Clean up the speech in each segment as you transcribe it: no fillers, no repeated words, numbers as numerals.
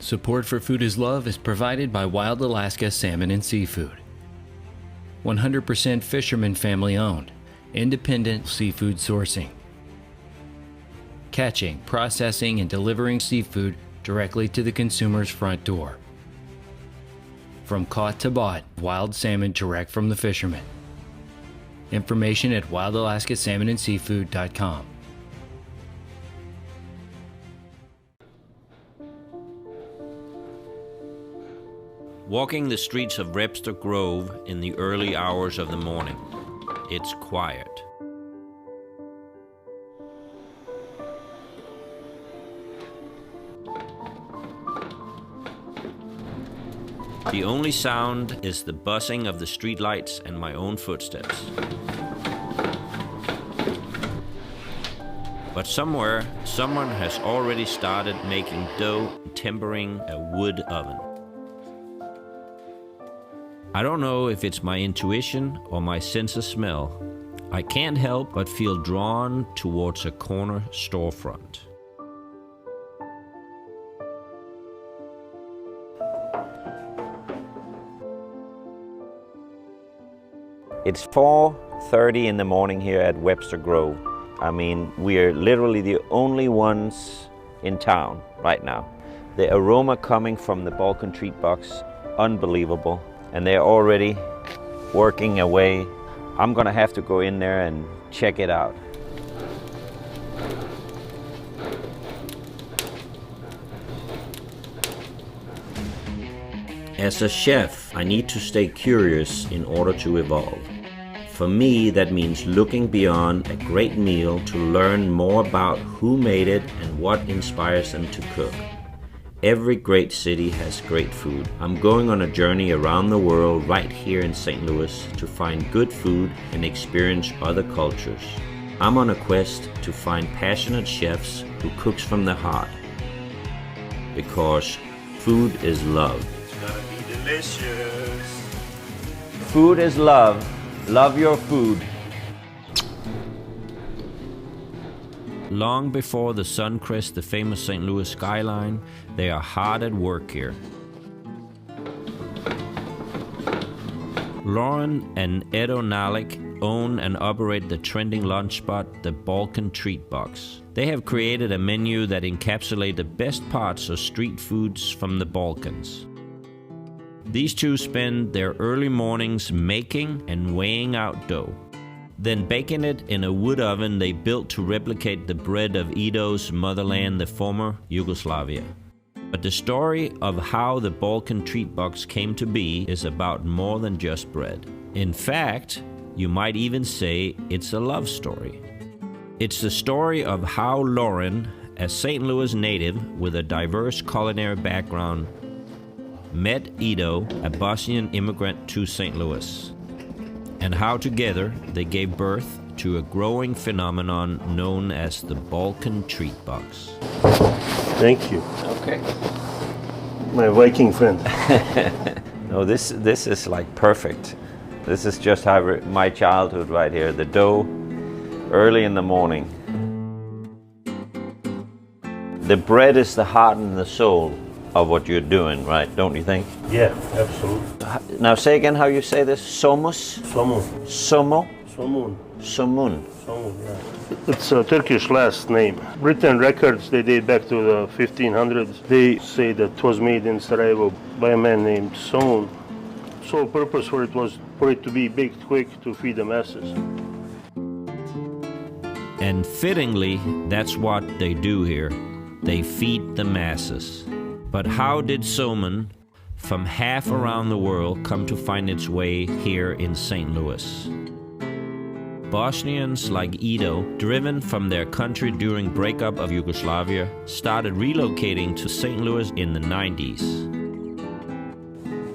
Support for Food is Love is provided by Wild Alaska Salmon and Seafood. 100% fisherman family owned, independent seafood sourcing. Catching, processing, and delivering seafood directly to the consumer's front door. From caught to bought, wild salmon direct from the fishermen. Information at wildalaskasalmonandseafood.com. Walking the streets of Webster Grove in the early hours of the morning. It's quiet. The only sound is the buzzing of the streetlights and my own footsteps. But somewhere, someone has already started making dough and tempering a wood oven. I don't know if it's my intuition or my sense of smell. I can't help but feel drawn towards a corner storefront. It's 4:30 in the morning here at Webster Grove. I mean, we're literally the only ones in town right now. The aroma coming from the Balkan Treatbox, unbelievable. And they're already working away. I'm gonna have to go in there and check it out. As a chef, I need to stay curious in order to evolve. For me, that means looking beyond a great meal to learn more about who made it and what inspires them to cook. Every great city has great food. I'm going on a journey around the world right here in St. Louis to find good food and experience other cultures. I'm on a quest to find passionate chefs who cooks from the heart. Because food is love. It's gonna be delicious. Food is love. Love your food. Long before the sun crests the famous St. Louis skyline, they are hard at work here. Lauren and Edo Nalik own and operate the trending lunch spot, the Balkan Treatbox. They have created a menu that encapsulates the best parts of street foods from the Balkans. These two spend their early mornings making and weighing out dough, then baking it in a wood oven they built to replicate the bread of Edo's motherland, the former Yugoslavia. But the story of how the Balkan Treatbox came to be is about more than just bread. In fact, you might even say it's a love story. It's the story of how Lauren, a St. Louis native with a diverse culinary background, met Edo, a Bosnian immigrant to St. Louis, and how together they gave birth to a growing phenomenon known as the Balkan Treatbox. Thank you. Okay. My Viking friend. No, this is like perfect. This is just how my childhood right here. The dough, early in the morning. The bread is the heart and the soul of what you're doing, right? Don't you think? Yeah, absolutely. Now say again how you say this. Somos? Somun. Somo? Somun. Somun. Somun, yeah. It's a Turkish last name. Written records, they date back to the 1500s. They say that it was made in Sarajevo by a man named Somun. Sole purpose for it was for it to be baked quick to feed the masses. And fittingly, that's what they do here. They feed the masses. But how did Somun, from half around the world, come to find its way here in St. Louis? Bosnians like Edo, driven from their country during breakup of Yugoslavia, started relocating to St. Louis in the 90s.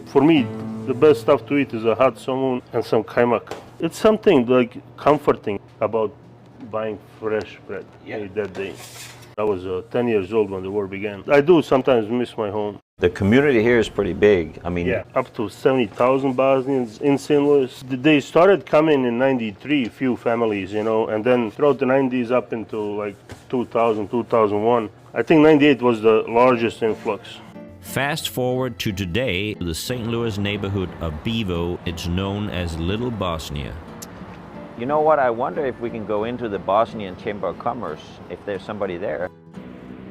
For me, the best stuff to eat is a hot somun and some kaymak. It's something like comforting about buying fresh bread made that day. I was 10 years old when the war began. I do sometimes miss my home. The community here is pretty big. I mean, yeah, up to 70,000 Bosnians in St. Louis. They started coming in 93, few families, you know, and then throughout the 90s up into like 2000, 2001. I think 98 was the largest influx. Fast forward to today, the St. Louis neighborhood of Bevo, it's known as Little Bosnia. You know what, I wonder if we can go into the Bosnian Chamber of Commerce, if there's somebody there.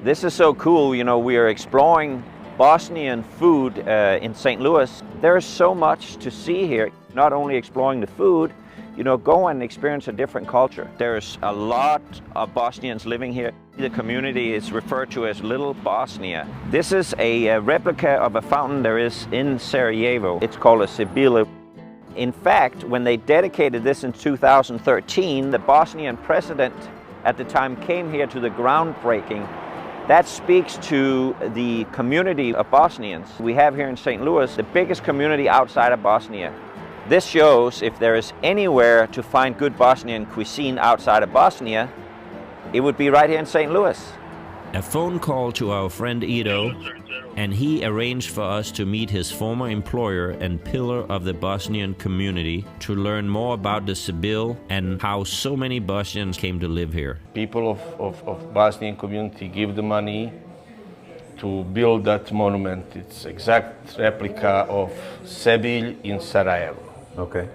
This is so cool, you know, we are exploring Bosnian food in St. Louis. There's so much to see here, not only exploring the food, you know, go and experience a different culture. There's a lot of Bosnians living here. The community is referred to as Little Bosnia. This is a replica of a fountain there is in Sarajevo. It's called a Sibila. In fact, when they dedicated this in 2013, the Bosnian president at the time came here to the groundbreaking. That speaks to the community of Bosnians. We have here in St. Louis the biggest community outside of Bosnia. This shows if there is anywhere to find good Bosnian cuisine outside of Bosnia, it would be right here in St. Louis. A phone call to our friend Ido, and he arranged for us to meet his former employer and pillar of the Bosnian community to learn more about the Sibyl and how so many Bosnians came to live here. People of Bosnian community give the money to build that monument. It's exact replica of Sebilj in Sarajevo. Okay.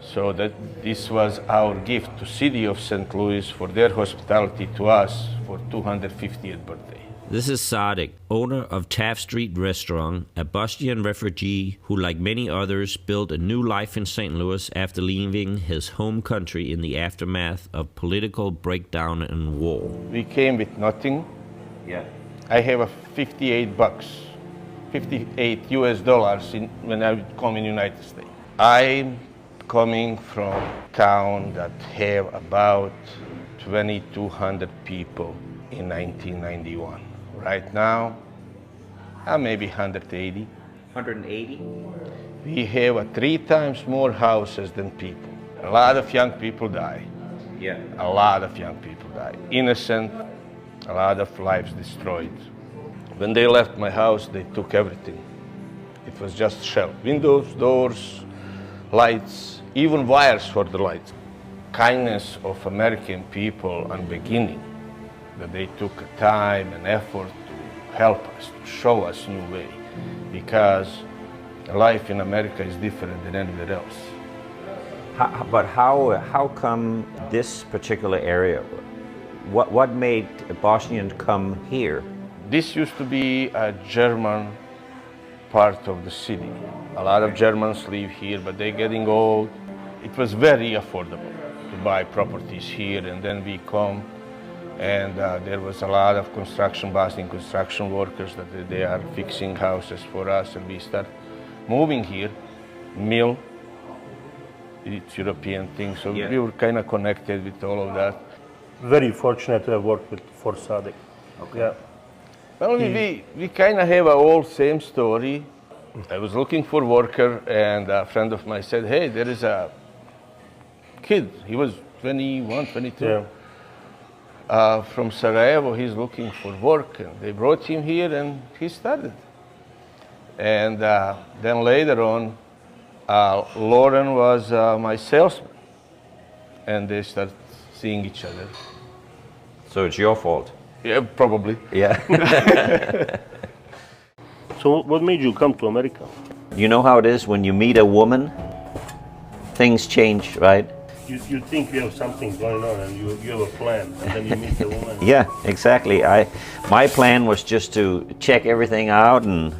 So that this was our gift to city of St. Louis for their hospitality to us for 250th birthday. This is Sadik, owner of Taft Street Restaurant, a Bosnian refugee who, like many others, built a new life in St. Louis after leaving his home country in the aftermath of political breakdown and war. We came with nothing. Yeah. I have a $58, $58 US when I come in United States. I'm coming from a town that have about 2,200 people in 1991. Right now, maybe 180. 180? We have 3 times more houses than people. A lot of young people die. Yeah. A lot of young people die. Innocent, a lot of lives destroyed. When they left my house, they took everything. It was just shell. Windows, doors, lights, even wires for the lights. Kindness of American people on beginning, that they took time and effort to help us, to show us new way, because life in America is different than anywhere else. But how come this particular area? What made Bosnians come here? This used to be a German part of the city. A lot of Germans live here, but they're getting old. It was very affordable to buy properties here, and then we come, and there was a lot of Bosnian construction workers that they are fixing houses for us, and we start moving here. Mill, it's European thing, so we were kind of connected with all of that. Very fortunate to have worked for Sadik. Okay. Yeah. Well, we kind of have a all same story. I was looking for worker, and a friend of mine said, hey, there is a kid. He was 21, 22. Yeah. From Sarajevo, he's looking for work, and they brought him here, and he started. And then later on, Lauren was my salesman, and they started seeing each other. So it's your fault? Yeah, probably. Yeah. So what made you come to America? You know how it is when you meet a woman, things change, right? You think you have something going on, and you have a plan, and then you meet the woman. Yeah, exactly. My plan was just to check everything out and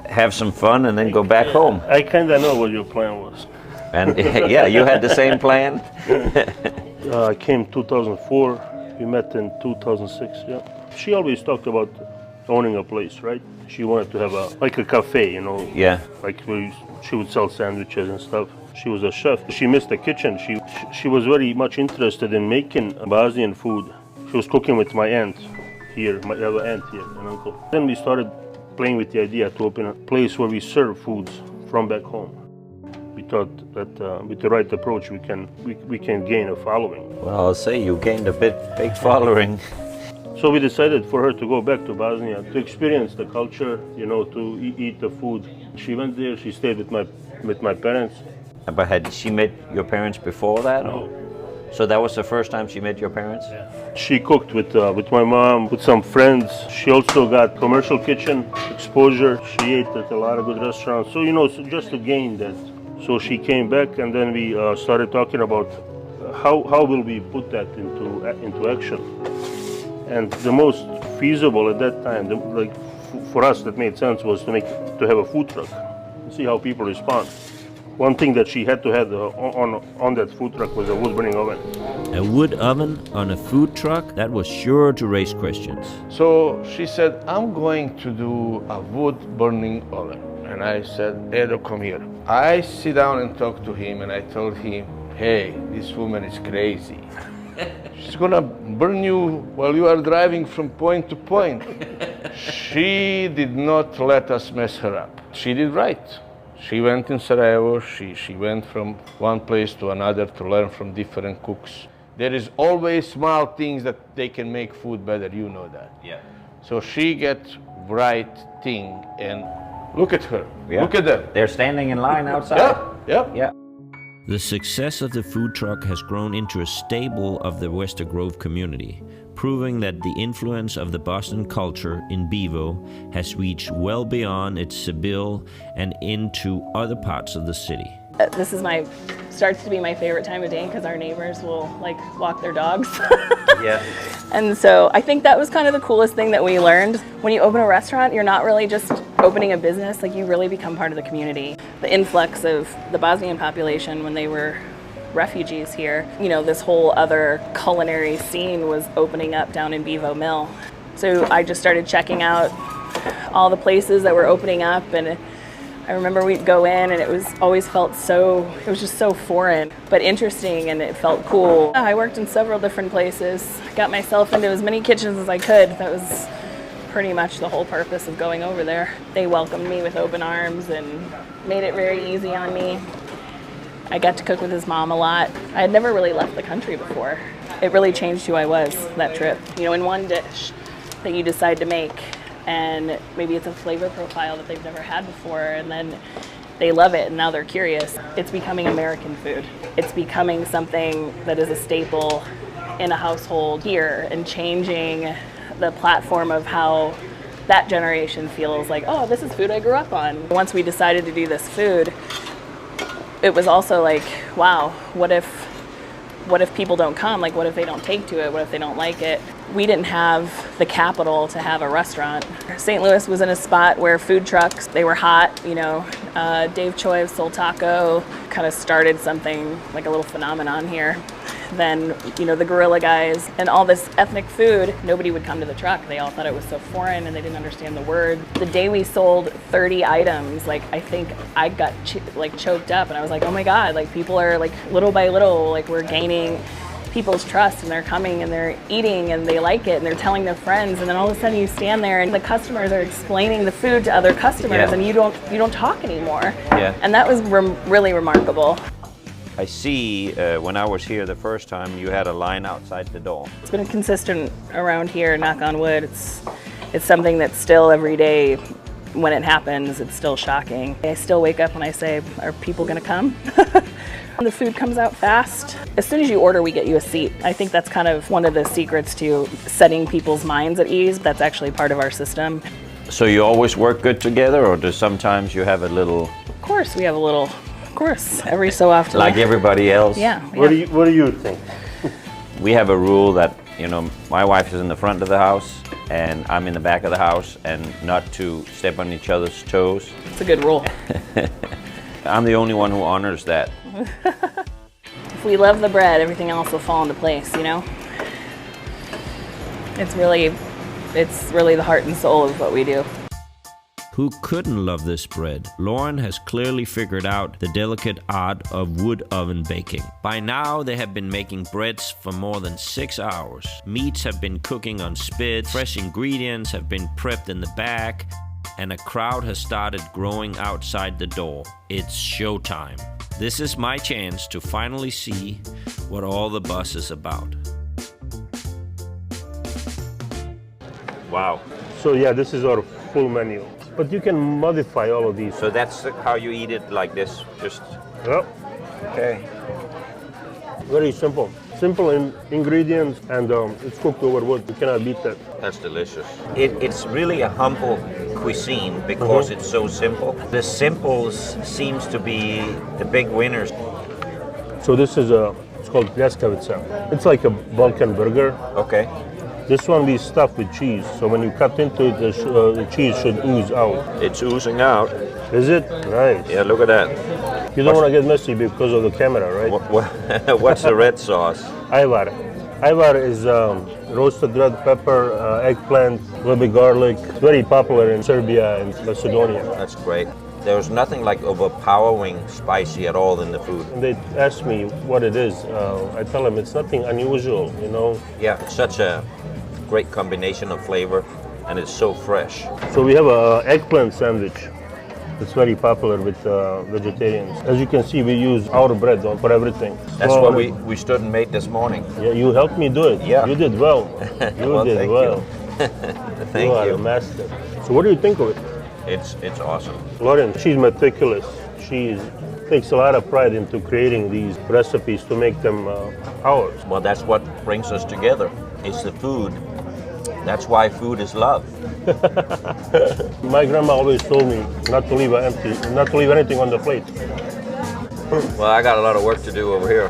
have some fun and then go back home. I kind of know what your plan was. And yeah, you had the same plan? I came 2004. We met in 2006, yeah. She always talked about owning a place, right? She wanted to have like a cafe, you know? Yeah. Like she would sell sandwiches and stuff. She was a chef. She missed the kitchen. She was very much interested in making Bosnian food. She was cooking with my aunt here, my other aunt here, and uncle. Then we started playing with the idea to open a place where we serve foods from back home. We thought that with the right approach, we can gain a following. Well, I'll say you gained a big following. So we decided for her to go back to Bosnia to experience the culture, you know, to eat the food. She went there. She stayed with my parents. But had she met your parents before that? No. So that was the first time she met your parents? Yeah. She cooked with my mom, with some friends. She also got commercial kitchen experience. exposure. She ate at a lot of good restaurants. So, so just to gain that. So she came back, and then we started talking about how will we put that into action. And the most feasible at that time, for us that made sense, was to have a food truck and see how people respond. One thing that she had to have on that food truck was a wood burning oven. A wood oven on a food truck? That was sure to raise questions. So she said, I'm going to do a wood burning oven. And I said, Edo, come here. I sit down and talk to him, and I told him, hey, this woman is crazy. She's gonna burn you while you are driving from point to point. She did not let us mess her up. She did right. She went in Sarajevo, she went from one place to another to learn from different cooks. There is always small things that they can make food better, you know that. Yeah. So she get right thing, and look at her, Yeah. look at them. They're standing in line outside. Yeah. The success of the food truck has grown into a staple of the Wester Grove community, proving that the influence of the Boston culture in Bevo has reached well beyond its Seville and into other parts of the city. This starts to be my favorite time of day because our neighbors will walk their dogs. Yeah. And so I think that was kind of the coolest thing that we learned. When you open a restaurant, you're not really just opening a business, you really become part of the community. The influx of the Bosnian population when they were refugees here, this whole other culinary scene was opening up down in Bevo Mill. So I just started checking out all the places that were opening up, and I remember we'd go in and it was just so foreign, but interesting, and it felt cool. I worked in several different places, got myself into as many kitchens as I could. That was pretty much the whole purpose of going over there. They welcomed me with open arms and made it very easy on me. I got to cook with his mom a lot. I had never really left the country before. It really changed who I was, that trip. In one dish that you decide to make, and maybe it's a flavor profile that they've never had before, and then they love it and now they're curious. It's becoming American food. It's becoming something that is a staple in a household here, and changing the platform of how that generation feels like, oh, this is food I grew up on. Once we decided to do this food, it was also like, wow, what if people don't come? What if they don't take to it? What if they don't like it? We didn't have the capital to have a restaurant. St. Louis was in a spot where food trucks, they were hot, Dave Choi of Soul Taco kind of started something, like a little phenomenon here. Then, the Guerrilla Guys and all this ethnic food, nobody would come to the truck. They all thought it was so foreign and they didn't understand the word. The day we sold 30 items, I think I got choked up, and I was like, oh my God, people are little by little, we're gaining people's trust, and they're coming and they're eating and they like it and they're telling their friends, and then all of a sudden you stand there and the customers are explaining the food to other customers, and you don't talk anymore. Yeah. And that was really remarkable. I see when I was here the first time, you had a line outside the door. It's been consistent around here, knock on wood. It's something that's still every day, when it happens, it's still shocking. I still wake up and I say, are people gonna come? The food comes out fast. As soon as you order, we get you a seat. I think that's kind of one of the secrets to setting people's minds at ease. That's actually part of our system. So you always work good together, or do sometimes you have a little? Of course, we have a little. Of course, every so often. Like everybody else? Yeah. What do you think? We have a rule that, my wife is in the front of the house and I'm in the back of the house, and not to step on each other's toes. It's a good rule. I'm the only one who honors that. If we love the bread, everything else will fall into place, It's really the heart and soul of what we do. Who couldn't love this bread? Lauren has clearly figured out the delicate art of wood oven baking. By now, they have been making breads for more than 6 hours. Meats have been cooking on spits, fresh ingredients have been prepped in the back, and a crowd has started growing outside the door. It's showtime. This is my chance to finally see what all the buzz is about. Wow. So yeah, this is our full menu. But you can modify all of these. So that's how you eat it, like this, just? Yeah. Okay. Very simple. Simple ingredients, and it's cooked over wood. You cannot beat that. That's delicious. It's really a humble cuisine because it's so simple. The simples seems to be the big winners. So this is it's called pljeskavica. It's like a Balkan burger. Okay. This one we stuff with cheese. So when you cut into it, the cheese should ooze out. It's oozing out. Is it? Nice. Yeah, look at that. You don't want to get messy because of the camera, right? What's the red sauce? Ivar. Ivar is roasted red pepper, eggplant, a little bit garlic. Very popular in Serbia and Macedonia. That's great. There's nothing like overpowering spicy at all in the food. And they ask me what it is. I tell them it's nothing unusual, you know. Yeah, it's such a great combination of flavor, and it's so fresh. So we have a eggplant sandwich. It's very popular with vegetarians. As you can see, we use our bread for everything. That's what we stood and made this morning. Yeah, you helped me do it. Yeah. You did well. You Well, did thank well. Thank you are you. a master. So what do you think of it? It's awesome. Lauren, she's meticulous. She takes a lot of pride into creating these recipes to make them ours. Well, that's what brings us together. It's the food. That's why food is love. My grandma always told me not to leave anything on the plate. Well, I got a lot of work to do over here.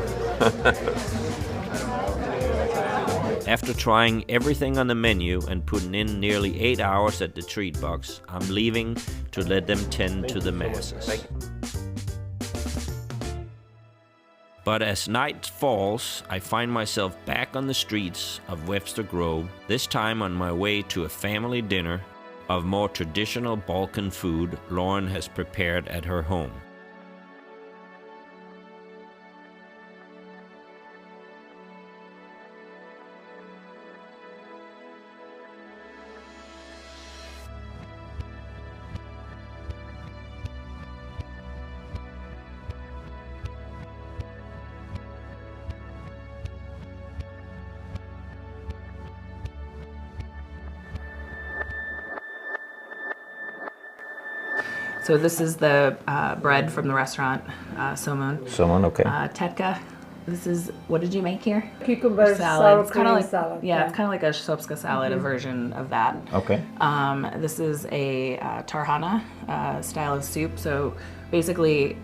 After trying everything on the menu and putting in nearly 8 hours at the Treatbox, I'm leaving to let them tend to the masses. But as night falls, I find myself back on the streets of Webster Grove, this time on my way to a family dinner of more traditional Balkan food Lauren has prepared at her home. So this is the bread from the restaurant, Somun. Someone, okay. Tetka, this is, what did you make here? Cucumber Salad. sour cream salad. Yeah, it's kind of like a sopska salad, a version of that. Okay. This is a tarhana style of soup. So basically,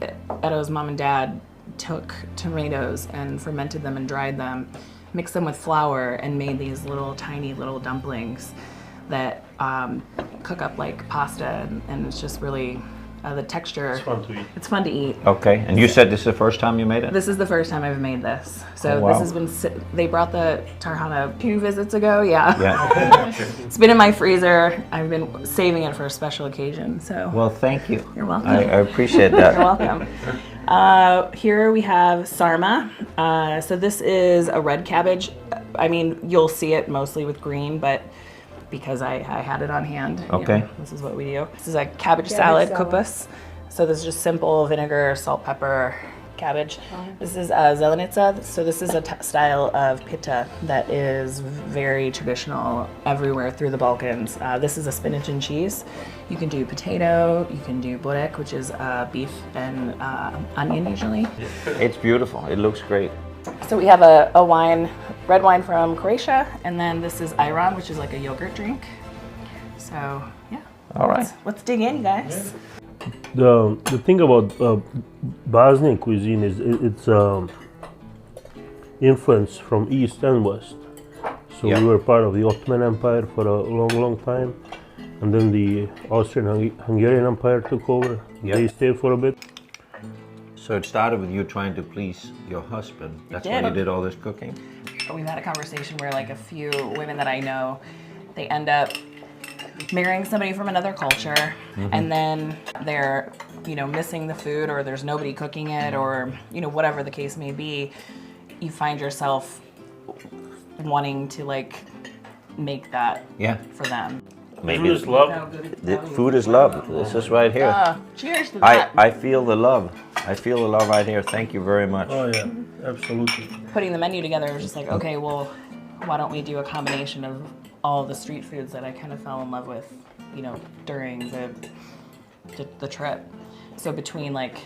Edo's mom and dad took tomatoes and fermented them and dried them, mixed them with flour, and made these tiny little dumplings that cook up like pasta, and it's just really the texture. It's fun to eat. It's fun to eat. Okay, and you said this is the first time you made it? This is the first time I've made this. So Oh, wow. this has been, they brought the tarhana 2 visits ago, yeah. Yeah. It's been in my freezer. I've been saving it for a special occasion, so. Well, thank you. You're welcome. I appreciate that. You're welcome. Here we have sarma. So this is a red cabbage. I mean, you'll see it mostly with green, but because I had it on hand. Okay. This is what we do. This is a cabbage salad, kupus. So this is just simple vinegar, salt, pepper, cabbage. This is zelenica. So this is a style of pita that is very traditional everywhere through the Balkans. This is a spinach and cheese. You can do potato, you can do burek, which is beef and onion usually. It's beautiful. It looks great. So we have a wine, red wine from Croatia, and then this is ayran, which is like a yogurt drink. So yeah. All right. Let's dig in, guys. The thing about Bosnian cuisine is it's influence from East and West. So Yeah. we were part of the Ottoman Empire for a long time, and then the Austrian-Hungarian Empire took over. Yeah. They stayed for a bit. So it started with you trying to please your husband. That's why did. you did all this cooking? We've had a conversation where like a few women that I know, they end up marrying somebody from another culture, and then they're, missing the food, or there's nobody cooking it, or, whatever the case may be. You find yourself wanting to like make that Yeah. for them. Food is love. The food is love. This is right here. Cheers to that. I feel the love. I feel the love right here. Thank you very much. Oh yeah, absolutely. Putting the menu together was just like, okay, well, why don't we do a combination of all the street foods that I kind of fell in love with, during the trip. So between like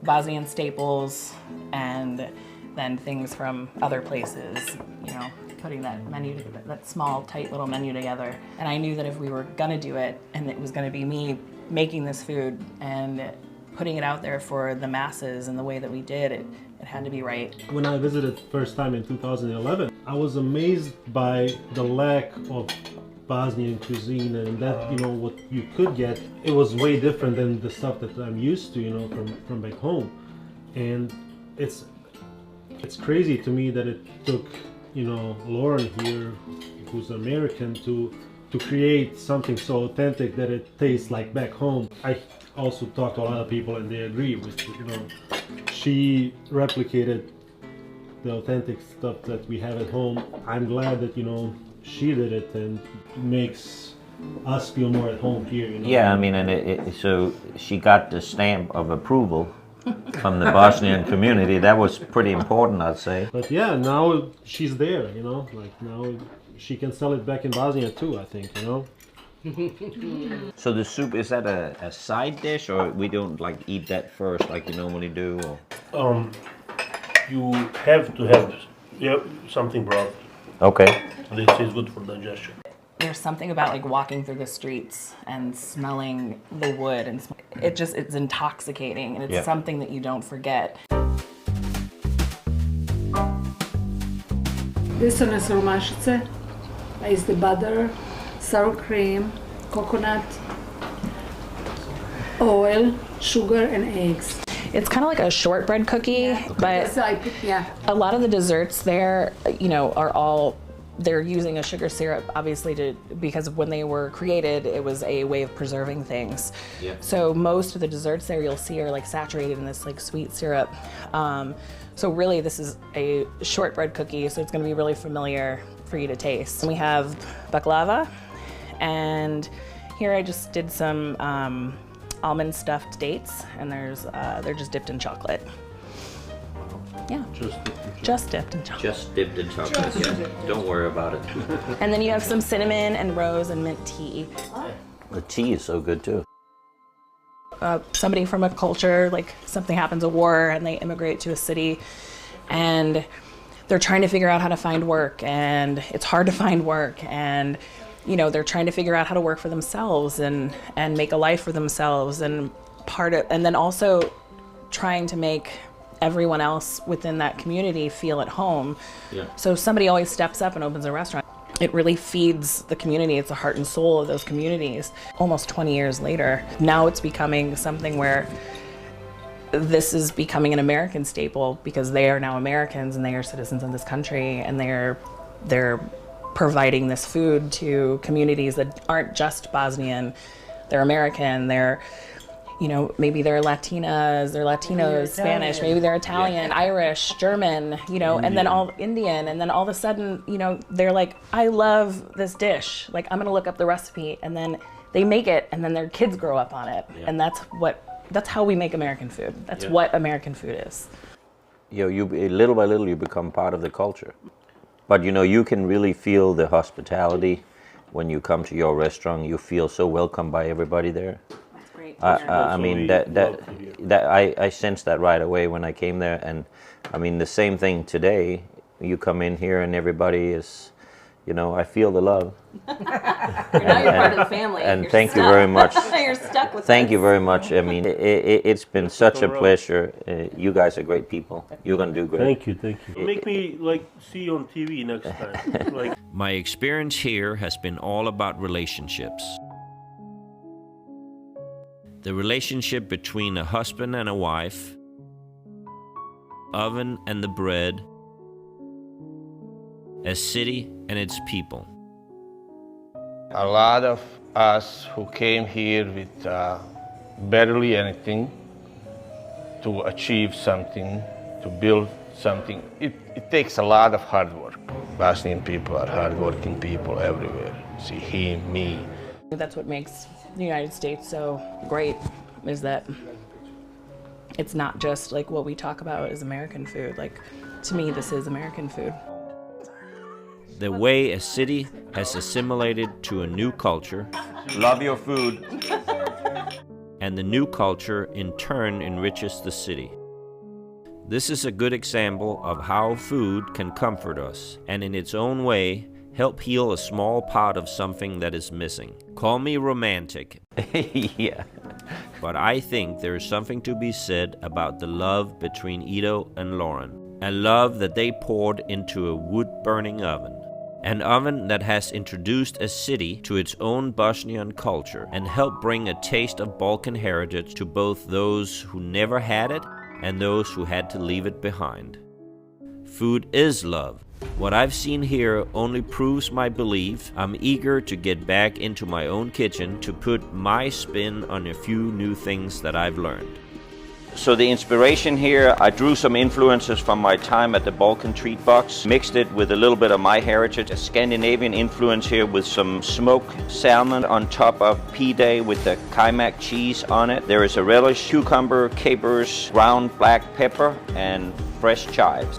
Bosnian staples and than things from other places, you know, putting that menu, that small, tight little menu together. And I knew that if we were gonna do it, and it was gonna be me making this food and putting it out there for the masses in the way that we did, it had to be right. When I visited first time in 2011, I was amazed by the lack of Bosnian cuisine, and that, you know, what you could get, it was way different than the stuff that I'm used to, you know, from back home. And it's crazy to me that it took, you know, Lauren here, who's American, to create something so authentic that it tastes like back home. I also talked to a lot of people and they agree with, you know, she replicated the authentic stuff that we have at home. I'm glad that, you know, she did it, and makes us feel more at home here, you know? Yeah, I mean, and so she got the stamp of approval from the Bosnian community. That was pretty important, I'd say. But yeah, now she's there, you know, like now she can sell it back in Bosnia too, I think, you know? So the soup, is that a side dish, or we don't like eat that first like you normally do? Or? You have to have something broth. Okay. This is good for digestion. There's something about like walking through the streets and smelling the wood, and it's intoxicating, and it's something that you don't forget. This one is romašice, is the butter, sour cream, coconut, oil, sugar, and eggs. It's kind of like a shortbread cookie, but a lot of the desserts there, you know, they're using a sugar syrup, obviously, because of when they were created, it was a way of preserving things. Yeah. So most of the desserts there you'll see are like saturated in this like sweet syrup. So really this is a shortbread cookie, so it's gonna be really familiar for you to taste. And we have baklava, and here I just did some almond stuffed dates, and they're just dipped in chocolate. Yeah. Just dipped in chocolate. Just dipped in chocolate, yeah. Don't worry about it. And then you have some cinnamon and rose and mint tea. The tea is so good too. Somebody from a culture, like something happens, a war, and they immigrate to a city, and they're trying to figure out how to find work, and it's hard to find work, and you know, they're trying to figure out how to work for themselves and make a life for themselves, and then also trying to make everyone else within that community feel at home. Yeah. So somebody always steps up and opens a restaurant. It really feeds the community. It's the heart and soul of those communities. Almost 20 years later, now it's becoming something where this is becoming an American staple, because they are now Americans and they are citizens of this country, and they're providing this food to communities that aren't just Bosnian. They're American, they're, you know, maybe they're Latinas, they're Latinos, Spanish, maybe they're Italian, Irish, German, you know, and then all Indian, and then all of a sudden, you know, they're like, I love this dish, like I'm gonna look up the recipe, and then they make it, and then their kids grow up on it, and that's how we make American food. That's what American food is. You know, little by little you become part of the culture, but you know, you can really feel the hospitality when you come to your restaurant. You feel so welcome by everybody there. I mean, I sensed that right away when I came there, and I mean the same thing today. You come in here and everybody is, you know, I feel the love. Now you're part of the family. And thank you very much. You're stuck with Thank you very much. I mean, it's been such a pleasure. You guys are great people. You're gonna do great. Thank you. Make me like see you on TV next time. Like. My experience here has been all about relationships. The relationship between a husband and a wife, oven and the bread, a city and its people. A lot of us who came here with barely anything to achieve something, to build something, it takes a lot of hard work. Bosnian people are hardworking people everywhere. See him, me. That's what makes the United States so great, is that it's not just like what we talk about as American food. Like, to me, this is American food. The way a city has assimilated to a new culture. Love your food. And the new culture in turn enriches the city. This is a good example of how food can comfort us and in its own way help heal a small part of something that is missing. Call me romantic. Yeah. But I think there is something to be said about the love between Ido and Lauren. A love that they poured into a wood-burning oven. An oven that has introduced a city to its own Bosnian culture and helped bring a taste of Balkan heritage to both those who never had it and those who had to leave it behind. Food is love. What I've seen here only proves my belief. I'm eager to get back into my own kitchen to put my spin on a few new things that I've learned. So the inspiration here, I drew some influences from my time at the Balkan Treatbox, mixed it with a little bit of my heritage, a Scandinavian influence here with some smoked salmon on top of pide with the kaimak cheese on it. There is a relish, cucumber, capers, ground black pepper, and fresh chives.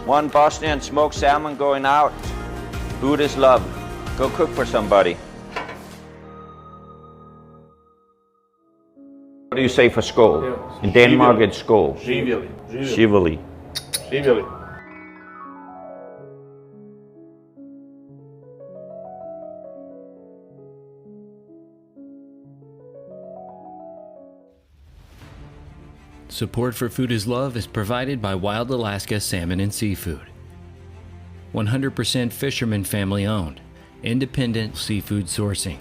One Bosnian smoked salmon going out. Food is love. Go cook for somebody. What do you say for skål? Yeah. In Denmark it's skål. Živjeli. Shivali. Živjeli. Support for Food is Love is provided by Wild Alaska Salmon and Seafood. 100% fisherman family owned, independent seafood sourcing.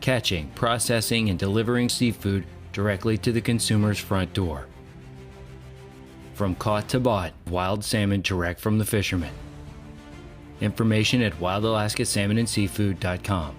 Catching, processing, and delivering seafood directly to the consumer's front door. From caught to bought, wild salmon direct from the fishermen. Information at wildalaskasalmonandseafood.com.